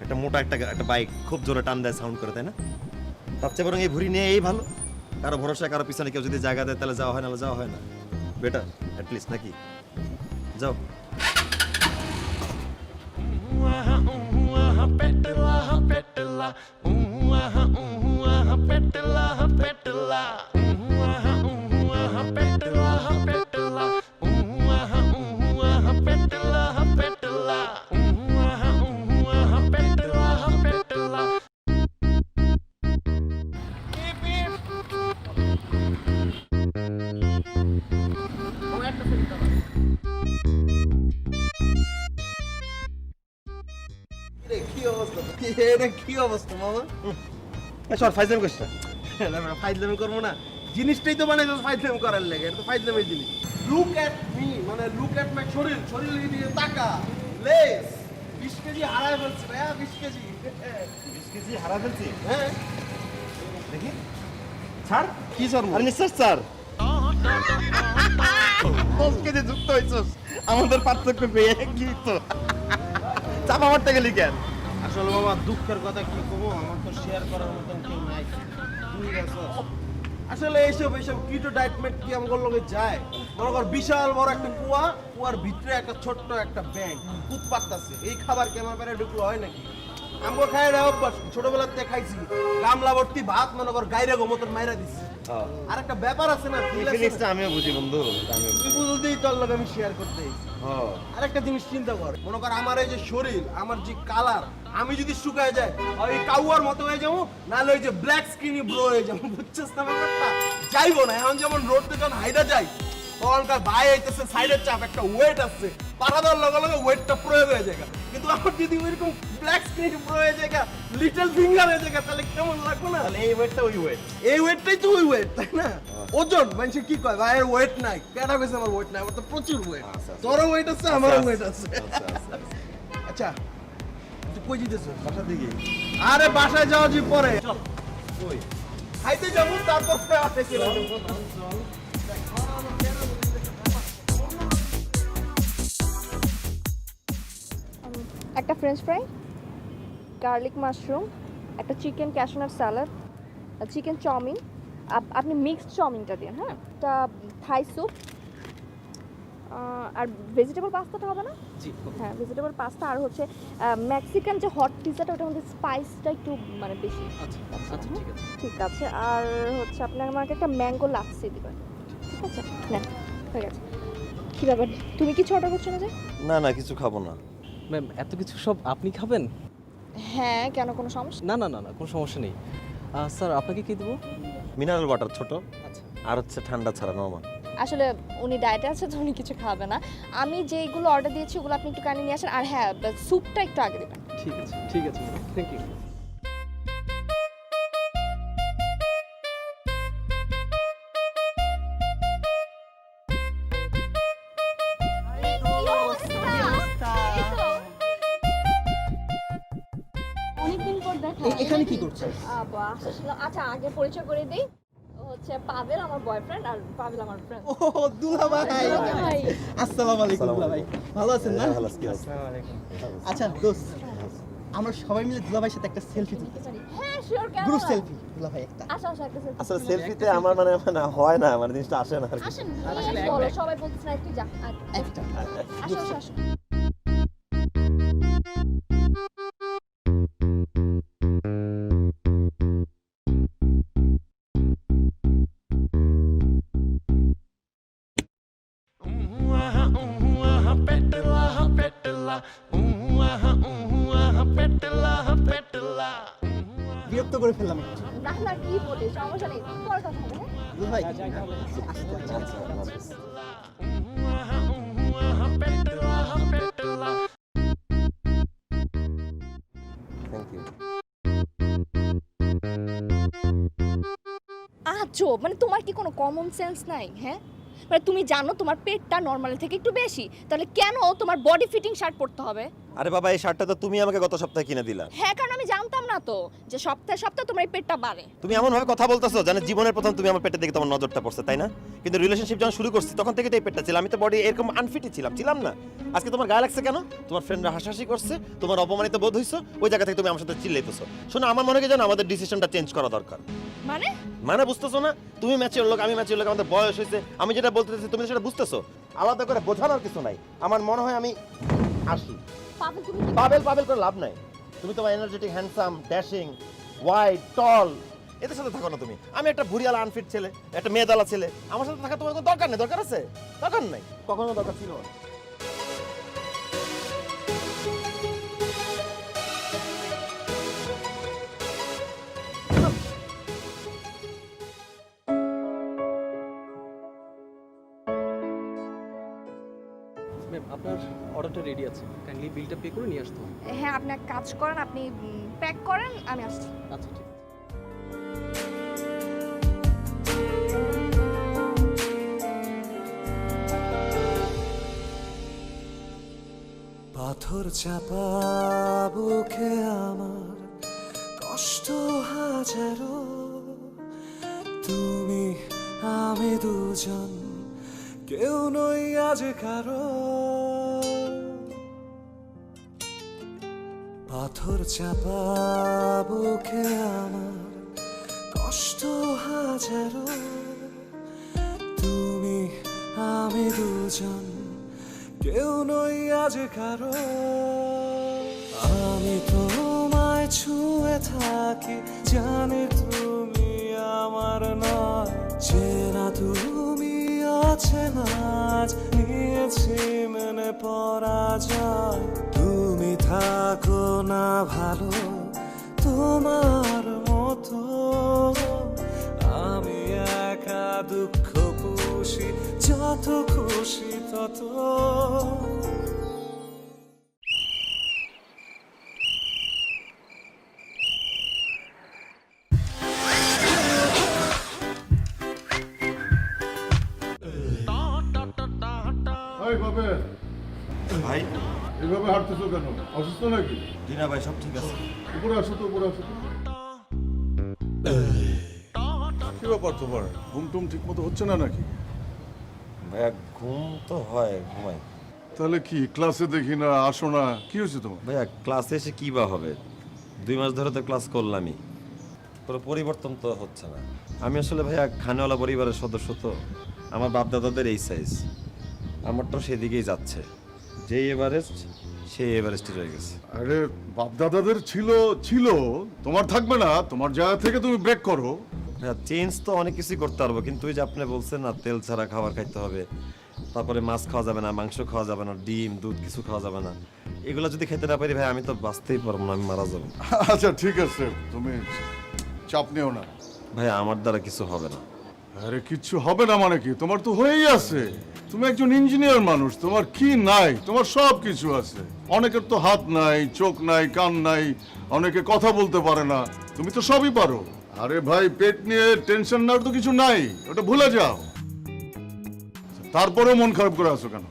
একটা মোটা একটা বাইক খুব জোরে টান দেয়, সাউন্ড করে, তাই না? তার চেয়ে বরং এই ভুঁড়ি নিয়ে এই ভালো। কারো ভরসা, কারো পিছনে কেউ যদি জায়গা দেয় তাহলে যাওয়া হয়, নাহলে যাওয়া হয় না। বেটার অ্যাটলিস্ট, নাকি? যাও।
কি অবস্থা? এটা কি অবস্থা মামা?
সর ফাইজলামি করিস না।
আমরা ফাইজলামি করবো না, জিনিসটাই তো বানাইছো ফাইজলামি করার লেগে, এটা তো ফাইজলামির জিনিস। লুক এট মি, মানে লুক এট মাই শরীর, শরীরের দিকে তাকা। লেস 20 কেজি হারায় ফেলছি ভাইয়া, 20 কেজি।
20 কেজি হারা ফেলছি।
হ্যাঁ
দেখি ছাড়।
কি স্যার?
আরে নিঃশ্বাস স্যার। 10 কেজি যুক্ত হইছস আমাদের পার্থক্য পেয়ে কি তো চাপা মারতে গেলি কেন?
আসলে বাবা দুঃখের কথা কি কমো, আমার তো শেয়ার করার মতন কেউ নাই। তুই গেছো আসলে এইসব কিটো ডায়েটমেন্ট কি আমার লগে যায়? মনে কর বিশাল বড় একটা কুয়ার ভিতরে একটা ছোট্ট একটা ব্যাংক উৎপাত আছে। এই খাবার কি আমার পেটে ঢুকলো হয় নাকি? আমগো খাই রে অভ্যাস, ছোটবেলাতে খাইছি গামলা ভর্তি ভাত, মনে কর গাইরে গোমতন মাইরা দিছি। আর একটা ব্যাপার আছে না,
ফিলিংসটা আমিও বুঝি বন্ধু।
তুই বুঝতেই তোর লগে আমি শেয়ার করতে আর একটা জিনিস চিন্তা কর, মনে কর আমার এই যে শরীর, আমার যে কালার, আমি যদি শুকায় যায় ওই কাউয়ার মতো হয়ে যাবো, নাহলে ওই যে ব্ল্যাক স্কিনি ব্রো হয়ে যাবো, বুঝছিস না ব্যাপারটা? যাইবো না। এখন যেমন রোডতে যখন হাইডা যাই তখনকার ভাই আইতেছে, সাইডের চাপ একটা ওয়েট আছে, পাড়া দেওয়ার লগে লগে ওয়েটটা প্রয়োগ হয়ে যায়। কিন্তু আমার যদি ওইরকম ব্ল্যাক স্কিনি ব্রো হয়ে যায়, লিটল ফিঙ্গার হয়ে যায়, তাহলে কেমন লাগবে না?
তাহলে এই ওয়েটটা ওই ওয়েট।
এই ওয়েটটাই তো ওই ওয়েট, তাই না? ওজন মানুষ কি কয় ভাই এর ওয়েট নাই, কেন কইছে আমার ওয়েট নাই? আমার তো প্রচুর ওয়েট। তোরও ওয়েট আছে, আমারও ওয়েট আছে। আচ্ছা তুই কই যেতেছ?
বাসার দিকে।
আরে বাসায় যাওয়া জি পরে, চল কই খাইতে যাবো, তারপর আসতে চলে যাবো।
একটা ফ্রেঞ্চ ফ্রাই, গার্লিক মাশরুম, একটা chicken cashew nut salad, chicken chowmein. আপনি মিক্সড চাউমিনটা দিন, হ্যাঁ? একটা থাই স্যুপ, আর ভেজিটেবল পাস্তাটা হবে না?
জি
হ্যাঁ, ভেজিটেবল পাস্তা। আর হচ্ছে মেক্সিকান যে হট পিজাটা, ওটার মধ্যে স্পাইসটা একটু মানে বেশি।
আচ্ছা আচ্ছা ঠিক আছে।
ঠিক আছে। আর হচ্ছে আপনার আমাকে একটা ম্যাঙ্গো লাচ্ছি দিবেন, ঠিক আছে? নেন, হয়ে গেছে। কী ব্যাপার, তুমি কিছু অর্ডার করছো না যে?
না না কিছু খাবো না।
ম্যাম এত কিছু সব আপনি খাবেন?
হ্যাঁ, কেন, কোনো সমস্যা?
না না না না কোনো সমস্যা নেই। স্যার আপনাকে কি দেবো?
মিনারেল ওয়াটার ছোট,
আচ্ছা
আর হচ্ছে ঠান্ডা ছাড়া নরমাল।
আসলে উনি ডায়েটে আছে তো উনি কিছু খাবে না। আমি যেগুলো অর্ডার দিয়েছি ওগুলো আপনি একটু কাইন্ডলি নিয়ে আসেন। আর হ্যাঁ, স্যুপটা একটু আগে দেবেন।
ঠিক আছে ঠিক আছে ম্যাম, থ্যাংক ইউ।
অনেকদিন পর দেখা।
এখানে কি করছেন?
আচ্ছা, আগে পরিচয় করে দিই। ও হচ্ছে পাভেল, আমার বয়ফ্রেন্ড, আর পাভেল আমার ফ্রেন্ড।
ও দুলা ভাই,
ভাই,
আসসালামু আলাইকুম দুলা ভাই, ভালো আছেন না?
ভালো আছি, কি অবস্থা?
আচ্ছা দোস্ত, আমরা সবাই মিলে দুলা ভাইয়ের সাথে একটা সেলফি তুলতে চাই।
হ্যাঁ শিওর, কেন?
গ্রুপ সেলফি দুলা ভাই একটা।
আসো আসো, একটা selfie
আসলে
তুলি।
সেলফিতে আমার মানে হয় না, মানে জিনিসটা আসে না আর কি।
আসেন, বলো, সবাই বলতেছে না, একটু যা।
একটা
আসো আসো আসো।
বিরক্ত করে ফেললাম একটু।
না না, কি বলিস, সমস্যা নেই, পরে কথা হবে, হ্যাঁ?
দুলা ভাই
থ্যাংক ইউ।
আজব, মানে তোমার কি কোনো কমন সেন্স নাই? হ্যাঁ, মানে তুমি জানো তোমার পেটটা নর্মাল থেকে একটু বেশি, তাহলে কেন তোমার বডি ফিটিং শার্ট পরতে হবে?
আরে বাবা, এই শার্টটা তো তুমি আমাকে গত সপ্তাহে কিনে দিলা।
হ্যাঁ, কারণ আমি জানতাম না তো যে সপ্তাহে সপ্তাহে তোমার এই পেটটা বাড়ে।
তুমি এমন ভাবে কথা বলতেছো যেন জীবনের প্রথম তুমি আমার পেটের দিকে তোমার নজরটা পড়ছে, তাই না? কিন্তু রিলেশনশিপ যখন শুরু করছি তখন থেকে তো এই পেটটা ছিল, আমি তো বডি এরকম আনফিটই ছিলাম না। আজকে তোমার গায়ে লাগছে কেন? তোমার ফ্রেন্ডরা হাসাহাসি করছে, তোমার অপমানিত বোধ হইছো, ওই জায়গা থেকে তুমি আমার সাথে চিল্লাইতেছো। শোনো, আমার মনে হয় যেন আমাদের ডিসিশনটা চেঞ্জ করা দরকার। মানে বুঝতেছো না? তুমি ম্যাচিওর লোক, আমি ম্যাচিওর লোক, আমাদের বয়স হয়েছে, আমি যেটা বলতেছি তুমি সেটা বুঝতেছো। আলাদা করে বোঝানোর কিছু নাই। আমার মনে হয় আমি আসি।
পাভেল, তুমি
পাবেল করে লাভ নাই। তুমি তোমার এনার্জেটিক, হ্যান্ডসাম, ড্যাশিং, ওয়াইড, টল এদের সাথে থাকো না তুমি। আমি একটা ভুরিয়ালা আনফিট ছেলে, একটা মেয়েদালা ছেলে, আমার সাথে থাকা তোমার কোনো দরকার নেই। দরকার আছে? দরকার নাই, কখনো দরকার ছিল না।
ম্যাম আপনার অর্ডারটা রেডি আছে, কাইন্ডলি বিলটা পে করে নিয়ে আসতে হবে।
হ্যাঁ, আপনি এক কাজ করেন, আপনি প্যাক করেন, আমি আসছি।
আচ্ছা ঠিক আছে।
পাথর চাপা বুকে আমার কষ্ট হাজারো, তুমি আমি দুজন কেউ নই আজ কারো। পাথর চাপা বুকে আমার কষ্ট হাজারো, তুমি আমি দুজন কেউ নই আজ কারো। আমি তোমায় ছুঁয়ে থাকি, জানি তুমি আমার নয়, চেনা তুমি অচেনা আজ নিয়েছি মেনে পরাজয়। তুমি থাকো না ভালো তোমার মতো, আমি একা দুঃখ পুষি যত খুশি তত।
এই ভাবে
ভাই,
এভাবে হাঁটতেছো কেন? অসুস্থ নাকি?
জি না ভাই, সব ঠিক আছে।
উপরে আসো তো, উপরে আসো তো। কি ব্যাপার তোমার? ঘুম টুম ঠিক মতো হচ্ছে না নাকি?
ভাইয়া ঘুম তো হয়, ঘুমাই।
তাহলে কি ক্লাসে দেখি না, আসো না, কি হয়েছে তোমার?
ভাইয়া ক্লাসে এসে কি বা হবে? 2 মাস ধরে তো ক্লাস করলামই, কোনো পরিবর্তন তো হচ্ছে না। আমি আসলে ভাইয়া খানেওয়ালা পরিবারের সদস্য, তো আমার বাপ দাদাদের এই সাইজ, আমার তো সেদিকেই যাচ্ছে। যেই এভারেস্ট সেই এভারেস্টই রয়ে গেছে।
আরে বাপ দাদাদের ছিল ছিল, তোমার থাকবে না। তোমার জায়গা থেকে তুমি ব্রেক করো।
হ্যাঁ, চেঞ্জ তো অনেক কিছুই করতে পারবো, কিন্তু ওই যে আপনি বলছেন না, তেল ছাড়া খাবার খাইতে হবে, তারপরে মাছ খাওয়া যাবে না, মাংস খাওয়া যাবে না, ডিম দুধ কিছু খাওয়া যাবে না। এগুলো যদি খেতে না পারি ভাই, আমি তো বাঁচতেই পারবো না, আমি মারা যাবো।
আচ্ছা ঠিক আছে, তুমি চাপ নিও না।
ভাই আমার দ্বারা কিছু হবে না।
আরে কিচ্ছু হবে না মানে কি? তোমার তো হয়েই আছে। তুমি একজন ইঞ্জিনিয়ার মানুষ, তোমার কি নাই? তোমার সব কিছু আছে। অনেকের তো হাত নাই, চোখ নাই, কান নাই, অনেকে কথা বলতে পারে না, তুমি তো সবই পারো। আরে ভাই, পেট নিয়ে টেনশন নেওয়ার তো কিছু নাই, ওটা ভুলে যাও। তারপরেও মন খারাপ করে আছো কেন?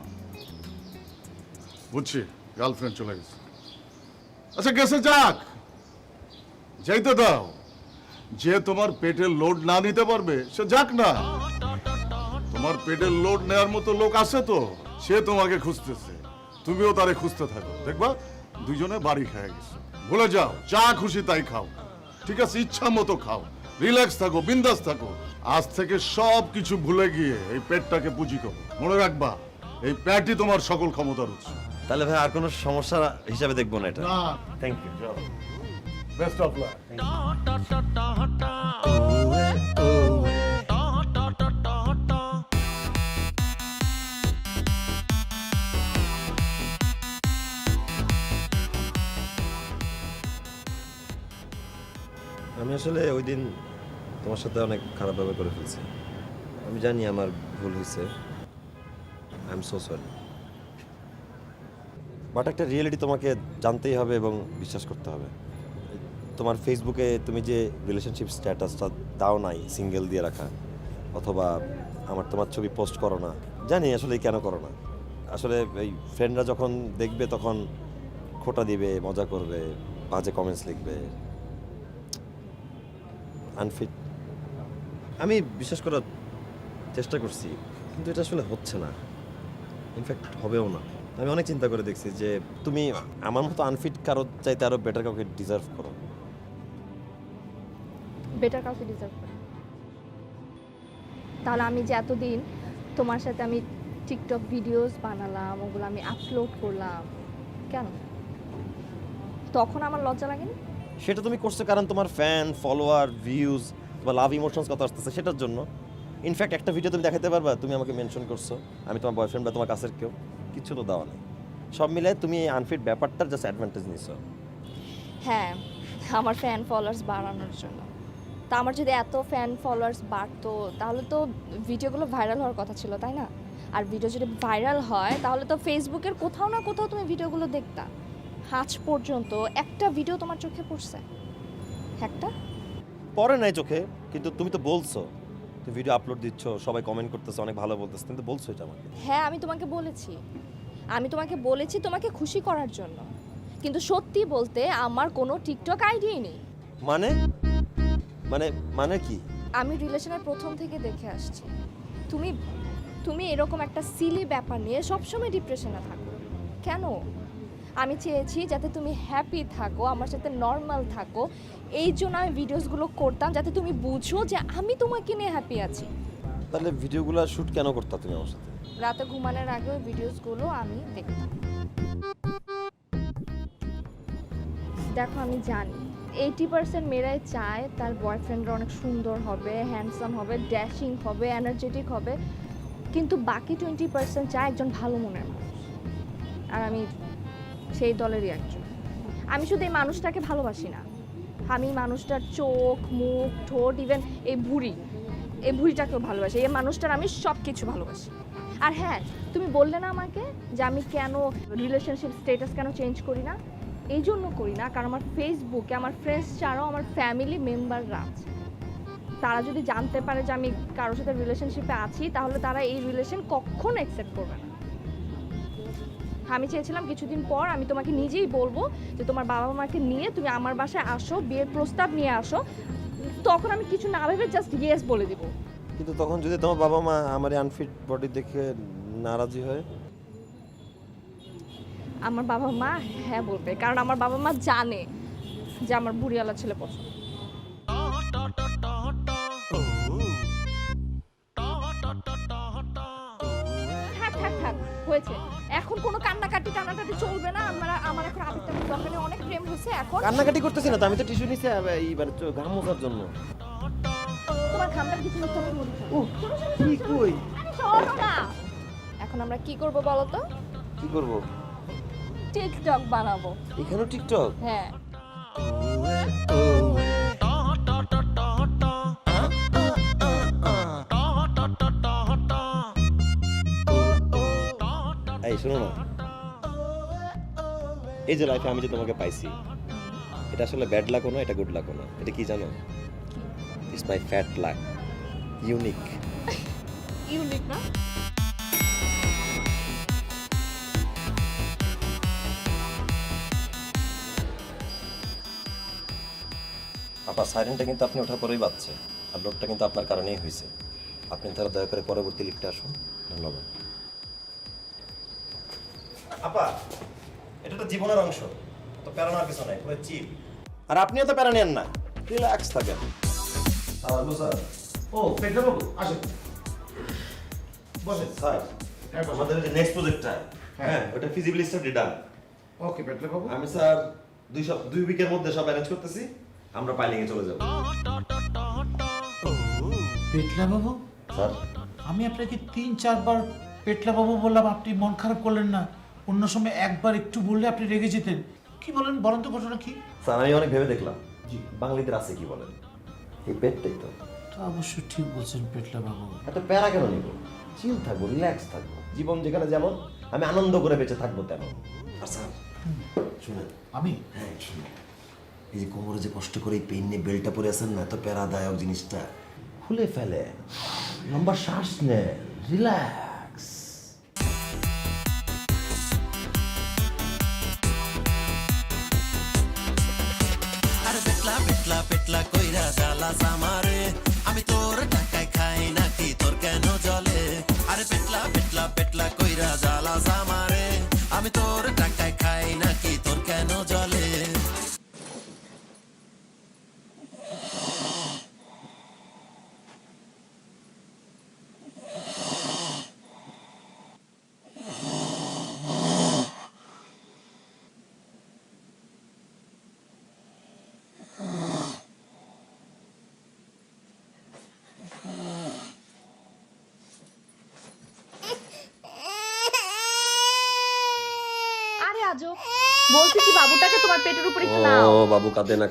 বুঝছি, গার্লফ্রেন্ড চলে গেছে। আচ্ছা গেছে যাক, যাইতে দাও। যে তোমার পেটের লোড না নিতে পারবে সে যাক না। তোমার পেটের লোড নেওয়ার মতো লোক আছে তো, সে তোমাকে খুঁজতেছে, তুমিও তারে খুঁজতে থাকো। দেখবা দুজনে বাড়ি খেয়ে গেছে। ভুলে যাও, যা খুশি তাই খাও, ঠিক আছে? ইচ্ছা মতো খাও, রিল্যাক্স থাকো, বিন্দাস থাকো। আজ থেকে সব কিছু ভুলে গিয়ে এই পেটটাকে পুঁজি করো। মনে রাখবা, এই পেটই তোমার সকল ক্ষমতার উৎস।
তাহলে ভাই আর কোনো সমস্যা হিসাবে দেখবো না এটা।
না,
thank you.
Best of luck.
আমি আসলে ওই দিন তোমার সাথে অনেক খারাপ ব্যবহার করে ফেলছি। আমি জানি আমার ভুল হয়েছে, I am so sorry. But একটা রিয়েলিটি তোমাকে জানতেই হবে এবং বিশ্বাস করতে হবে। তোমার ফেসবুকে তুমি যে রিলেশনশিপ স্ট্যাটাসটা দাও নাই সিঙ্গেল দিয়ে রাখা, অথবা তোমার ছবি পোস্ট করো না, জানি আসলে কেন করো না। আসলে এই ফ্রেন্ডরা যখন দেখবে তখন খোটা দিবে, মজা করবে, বাজে কমেন্টস লিখবে, আনফিট। আমি বিশ্বাস করার চেষ্টা করছি, কিন্তু এটা আসলে হচ্ছে না, ইনফ্যাক্ট হবেও না। আমি অনেক চিন্তা করে দেখছি যে তুমি আমার মতো আনফিট কারো চাইতে আরো বেটার কাউকে ডিজার্ভ করো।
বেটার কাউকে ডিজার্ভ করে? তাহলে আমি যে এতদিন তোমার সাথে আমি টিকটক ভিডিওস বানালাম, ওগুলো আমি আপলোড করলাম, কেন? তখন আমার লজ্জা লাগেনি?
সেটা তুমি করছো কারণ তোমার ফ্যান ফলোয়ার ভিউজ বা লাভ ইমোশনস কত আসতেছে সেটার জন্য। ইনফ্যাক্ট একটা ভিডিও তুমি দেখাতে পারবা তুমি আমাকে মেনশন করছো, আমি তোমার বয়ফ্রেন্ড বা তোমার কাছের কেউ, কিচ্ছু তো দেওয়া নেই। সব মিলাই তুমি এই আনফিট ব্যাপারটার জাস্ট অ্যাডভান্টেজ নিছো।
হ্যাঁ, আমার ফ্যান ফলোয়ার্স বাড়ানোর জন্য। তা আমার যদি এত ফ্যান ফলোয়ার্স বাড়তো তাহলে তো ভিডিওগুলো ভাইরাল হওয়ার কথা ছিল, তাই না? আর ভিডিও যদি ভাইরাল হয় তাহলে তো ফেসবুকের কোথাও না কোথাও তুমি ভিডিওগুলো দেখতা। আজ পর্যন্ত একটা ভিডিও তোমার চোখে পড়ছে? একটা
পরে নাই চোখে, কিন্তু তুমি তো বলছো তুমি ভিডিও আপলোড দিচ্ছ, সবাই কমেন্ট করতেছে, অনেক ভালো বলতেছে, তুমি তো বলছো এটা আমাকে।
হ্যাঁ, আমি তোমাকে বলেছি তোমাকে খুশি করার জন্য। কিন্তু সত্যি বলতে আমার কোনো টিকটক আইডিই নেই।
মানে মানে মানে কি?
আমি রিলেশনের প্রথম থেকে দেখে আসছি তুমি এরকম একটা সিলি ব্যাপার নিয়ে সবসময় ডিপ্রেশনে থাকো কেন? আমি চেয়েছি যাতে তুমি হ্যাপি থাকো, আমার সাথে নর্মাল থাকো, এই জন্য আমি ভিডিওসগুলো করতাম যাতে তুমি বুঝো যে আমি তোমাকে নিয়ে হ্যাপি আছি।
তাহলে ভিডিওগুলো শ্যুট কেন করতে তুমি আমার সাথে?
রাতে ঘুমানোর আগে ওই ভিডিওসগুলো আমি দেখতাম। দেখো, আমি জানি 80% মেয়েরাই চায় তার বয়ফ্রেন্ডরা অনেক সুন্দর হবে, হ্যান্ডসাম হবে, ড্যাশিং হবে, এনার্জেটিক হবে, কিন্তু বাকি 20% চায় একজন ভালো মনের মানুষ। আর আমি সেই দলেরই একজন। আমি শুধু এই মানুষটাকে ভালোবাসি না, আমি মানুষটার চোখ, মুখ, ঠোঁট, ইভেন এই ভুঁড়িটাকেও ভালোবাসি। এই মানুষটার আমি সব কিছু ভালোবাসি। আর হ্যাঁ, তুমি বললে না আমাকে যে আমি কেন রিলেশনশিপ স্ট্যাটাস কেন চেঞ্জ করি না? এই জন্য করি না কারণ আমার ফেসবুকে আমার ফ্রেন্ডস ছাড়াও আমার ফ্যামিলি মেম্বাররা আছে। তারা যদি জানতে পারে যে আমি কারোর সাথে রিলেশনশিপে আছি তাহলে তারা এই রিলেশন কখনো অ্যাকসেপ্ট করবে না। আমি চেয়েছিলাম কিছুদিন পর আমি তোমাকে নিজেই বলবো যে তোমার বাবা মাকে নিয়ে তুমি আমার বাসায় আসো, বিয়ের প্রস্তাব নিয়ে আসো, তখন আমি কিছু না ভেবে জাস্ট ইয়েস বলে দিব।
কিন্তু তখন যদি তোমার বাবা মা আমার আনফিট বডি দেখে নারাজি হয়?
আমার বাবা মা হ্যাঁ বলবে, কারণ আমার বাবা মা জানে যে আমার বুড়িওয়ালা ছেলে পছন্দ। থাক হয়েছে, এখন কোনো কান্নাকাটি টানাটাটি চলবে না। আমার এখন আবেগটা দরকার নেই, অনেক প্রেম হয়েছে এখন।
কান্নাকাটি করতেছি না তো, আমি তো টিস্যু নিছি এইবার ঘাম মোছার জন্য।
তোমার ঘামটা কিছু না তোমার মনে
ও কি কই?
শোনো না, এখন আমরা কি করব বলো তো?
কি করব?
টিকটক বানাবো।
এখানেও টিকটক?
হ্যাঁ।
এই শোনো না, এই যে লাইফে আমি যে তোমাকে পাইছি এটা আসলে ব্যাড লাকও না, এটা গুড লাকও না। এটা কি জানো? It's my fat lakh. Unique.
Unique না?
আপা, সাইরেনটা কিন্তু আপনি ওঠার পরেই বাজছে, আর লোকটা কিন্তু আপনার কারণেই হয়েছে। আপনি তারা দয়া করে পরবর্তী লিফটে আসুন। ধন্যবাদ। আপা, এটা তো জীবনের অংশ, তো প্যারানোর কিছু নাই, পুরো চিল। আর আপনিও তো প্যারা নেন না, রিল্যাক্স থাকেন।
ও পেটলা বাবু আসেন,
বসেন স্যার। আমাদের যে নেক্সট প্রজেক্টটা, হ্যাঁ ওটা ফিজিবিলিটি স্টাডি ডান।
ওকে পেটলা বাবু।
আমি স্যার 2 উইকের মধ্যে সব অ্যারেঞ্জ করতেছি, আমরা পাইলিং এ চলে যাব।
পেটলা বাবু
স্যার,
আমি আপনাকে 3-4 বার পেটলা বাবু বললাম, আপনি মন খারাপ করলেন না। অন্য সময় একবার একটু বললে আপনি রেগে যেতেন। কি বলেন বলেন তো, ঘটনা কি?
স্যার আমি অনেক ভেবে দেখলাম, জি বাঙালিদের আছে কি বলেন, এই পেটটাই তো।
তা অবশ্য ঠিক বলছেন পেটলা বাবু।
এত প্যারা কেন নিব? চিল থাকবো, রিল্যাক্স থাকবো, জীবন যেখানে যেমন আমি আনন্দ করে বেঁচে থাকবো তেমন। আর স্যার শুনেন,
আমি
হ্যাঁ শুনুন, এই যে কোমরে যে কষ্ট করে এই পেন নিয়ে বেল্টটা পরে আছেন না, এত প্যারাদায়ক জিনিসটা খুলে ফেলে, লম্বা শ্বাস নেন, রিল্যাক্স।
আরে পেটলা পেটলা পেটলা কইরা জ্বালাস আমারে, আমি তোর টাকায় খাই নাকি তোর কেন জলে? আরে পেটলা পেটলা পেটলা কইরা জ্বালাস আমারে, আমি তোর টাকায় খাই নাকি তোর কেন জলে?
আজও বলছি কি বাবুটাকে তোমার পেটের উপর একটু নাও।
ও বাবু কাঁদে না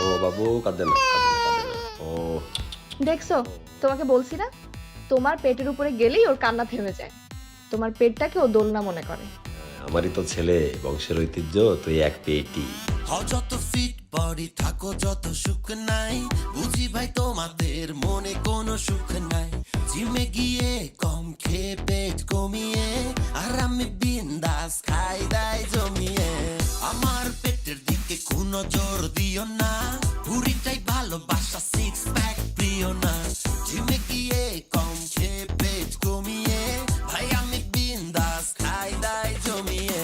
ও বাবু কাঁদে না ও
দেখছো, তোমাকে বলছি না, তোমার পেটের উপরে গেলেই ওর কান্না থেমে যায়। তোমার পেটটাকে ও দোলনা মনে করে।
আমারই তো ছেলে, বংশের ঐতিহ্য, তুই এক পেটি।
হও যত ফিট বডি থাকো যত সুখ নাই, বুঝি ভাই তোমাদের মনে কোনো সুখ নাই। জিমে গিয়ে কম খেয়ে পেট কমিয়ে, আর আমি বিন্দাস খাই দাই জমিয়ে। আমার পেটের দিকে কোনো জোর দিও না, পুরিটাই ভালোবাসা, সিক্স প্যাক প্রিয় না। জিমে গিয়ে কম খেয়ে পেট কমিয়ে, ভাই আমি বিন্দাস খাই দাই জমিয়ে।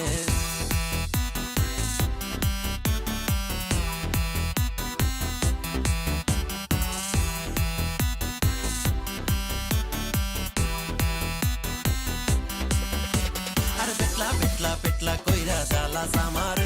আর পেটলা পেটলা পেটলা কইরা জ্বালা আমারে।